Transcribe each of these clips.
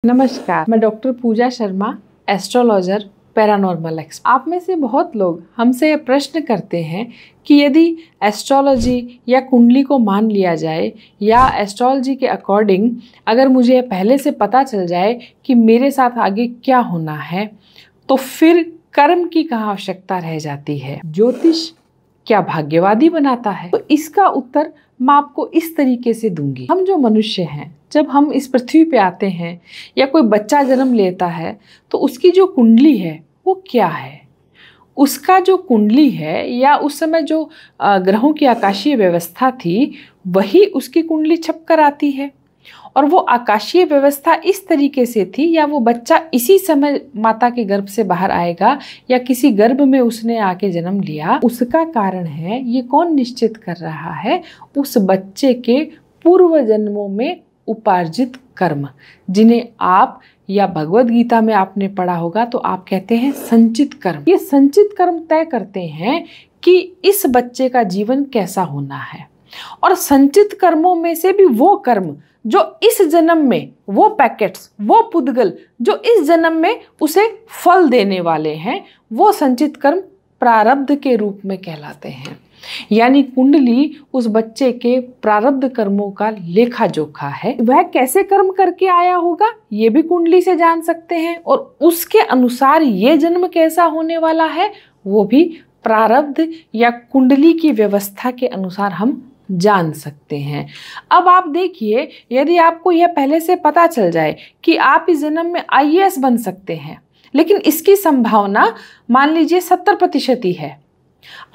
नमस्कार, मैं डॉक्टर पूजा Sharma, astrologer, paranormal expert. आप में से बहुत लोग हमसे ये प्रश्न करते हैं कि यदि एस्ट्रोलॉजी या कुंडली को मान लिया जाए या एस्ट्रोलॉजी के अकॉर्डिंग अगर मुझे पहले से पता चल जाए कि मेरे साथ आगे क्या होना है, तो फिर कर्म की कहाँ आवश्यकता रह जाती है? ज्योतिष क्या भाग्यवादी बनाता है? तो इसका उत्तर मैं आपको इस तरीके से दूंगी। हम जो मनुष्य हैं, जब हम इस पृथ्वी पे आते हैं या कोई बच्चा जन्म लेता है तो उसकी जो कुंडली है वो क्या है? उसका जो कुंडली है या उस समय जो ग्रहों की आकाशीय व्यवस्था थी वही उसकी कुंडली छप कर आती है। और वो आकाशीय व्यवस्था इस तरीके से थी या वो बच्चा इसी समय माता के गर्भ से बाहर आएगा या किसी गर्भ में उसने आके जन्म लिया, उसका कारण है ये कौन निश्चित कर रहा है? उस बच्चे के पूर्व जन्मों में उपार्जित कर्म, जिन्हें आप या भगवत गीता में आपने पढ़ा होगा तो आप कहते हैं संचित कर्म। ये संचित कर्म तय करते हैं कि इस बच्चे का जीवन कैसा होना है। और संचित कर्मों में से भी वो कर्म जो इस जन्म में, वो पैकेट्स, वो पुद्गल जो इस जन्म में उसे फल देने वाले हैं, वो संचित कर्म प्रारब्ध के रूप में कहलाते हैं। यानी कुंडली उस बच्चे के प्रारब्ध कर्मों का लेखा जोखा है। वह कैसे कर्म करके आया होगा ये भी कुंडली से जान सकते हैं, और उसके अनुसार ये जन्म कैसा होने वाला है वो भी प्रारब्ध या कुंडली की व्यवस्था के अनुसार हम जान सकते हैं। अब आप देखिए, यदि आपको यह पहले से पता चल जाए कि आप इस जन्म में IAS बन सकते हैं, लेकिन इसकी संभावना मान लीजिए 70% ही है,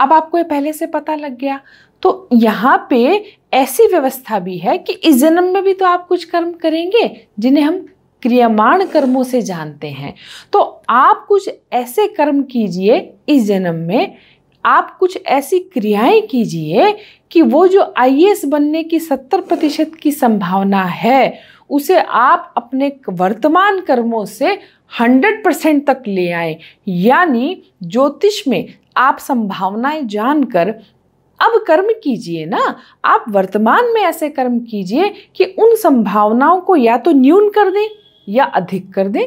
अब आपको ये पहले से पता लग गया, तो यहाँ पे ऐसी व्यवस्था भी है कि इस जन्म में भी तो आप कुछ कर्म करेंगे जिन्हें हम क्रियमाण कर्मों से जानते हैं। तो आप कुछ ऐसे कर्म कीजिए इस जन्म में, आप कुछ ऐसी क्रियाएं कीजिए कि वो जो IAS बनने की 70% की संभावना है उसे आप अपने वर्तमान कर्मों से 100% तक ले आए। यानी ज्योतिष में आप संभावनाएं जानकर अब कर्म कीजिए ना। आप वर्तमान में ऐसे कर्म कीजिए कि उन संभावनाओं को या तो न्यून कर दें या अधिक कर दें।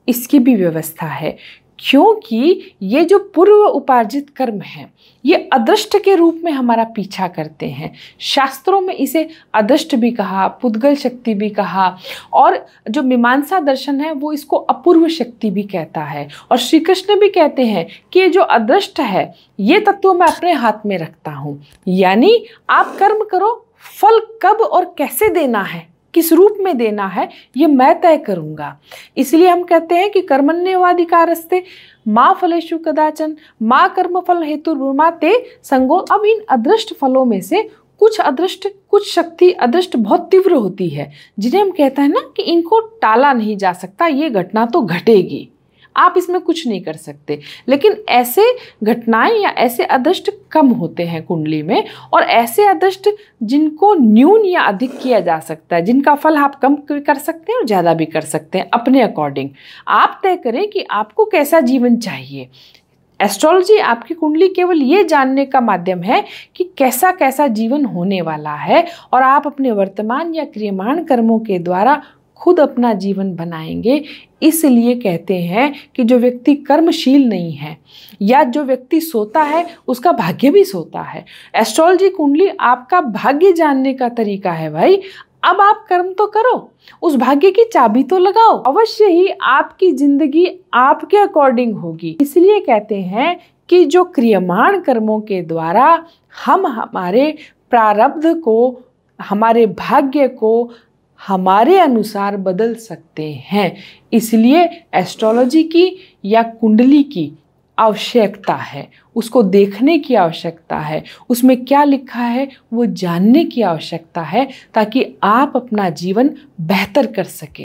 इसकी भी व्यवस्था है, क्योंकि ये जो पूर्व उपार्जित कर्म हैं ये अदृष्ट के रूप में हमारा पीछा करते हैं। शास्त्रों में इसे अदृष्ट भी कहा, पुद्गल शक्ति भी कहा, और जो मीमांसा दर्शन है वो इसको अपूर्व शक्ति भी कहता है। और श्री कृष्ण भी कहते हैं कि ये जो अदृष्ट है ये तत्व मैं अपने हाथ में रखता हूँ। यानी आप कर्म करो, फल कब और कैसे देना है, किस रूप में देना है, ये मैं तय करूंगा। इसलिए हम कहते हैं कि कर्मण्येवाधिकारस्ते माँ फलेषु कदाचन माँ कर्म फल हेतुर्मा ते संगो। अब इन अदृष्ट फलों में से कुछ अदृष्ट, कुछ शक्ति अदृष्ट बहुत तीव्र होती है, जिन्हें हम कहते हैं ना कि इनको टाला नहीं जा सकता, ये घटना तो घटेगी, आप इसमें कुछ नहीं कर सकते। लेकिन ऐसे घटनाएं या ऐसे अदृष्ट कम होते हैं कुंडली में, और ऐसे अदृष्ट जिनको न्यून या अधिक किया जा सकता है, जिनका फल आप कम कर सकते हैं और ज़्यादा भी कर सकते हैं अपने अकॉर्डिंग। आप तय करें कि आपको कैसा जीवन चाहिए। एस्ट्रोलॉजी आपकी कुंडली केवल ये जानने का माध्यम है कि कैसा कैसा जीवन होने वाला है, और आप अपने वर्तमान या क्रियमाण कर्मों के द्वारा खुद अपना जीवन बनाएंगे। इसलिए कहते हैं कि जो व्यक्ति कर्मशील नहीं है या जो व्यक्ति सोता है उसका भाग्य भी सोता है। एस्ट्रोलॉजी कुंडली आपका भाग्य जानने का तरीका है भाई। अब आप कर्म तो करो, उस भाग्य की चाबी तो लगाओ, अवश्य ही आपकी जिंदगी आपके अकॉर्डिंग होगी। इसलिए कहते हैं कि जो क्रियमाण कर्मों के द्वारा हम हमारे प्रारब्ध को, हमारे भाग्य को हमारे अनुसार बदल सकते हैं। इसलिए एस्ट्रोलॉजी की या कुंडली की आवश्यकता है, उसको देखने की आवश्यकता है, उसमें क्या लिखा है वो जानने की आवश्यकता है, ताकि आप अपना जीवन बेहतर कर सकें।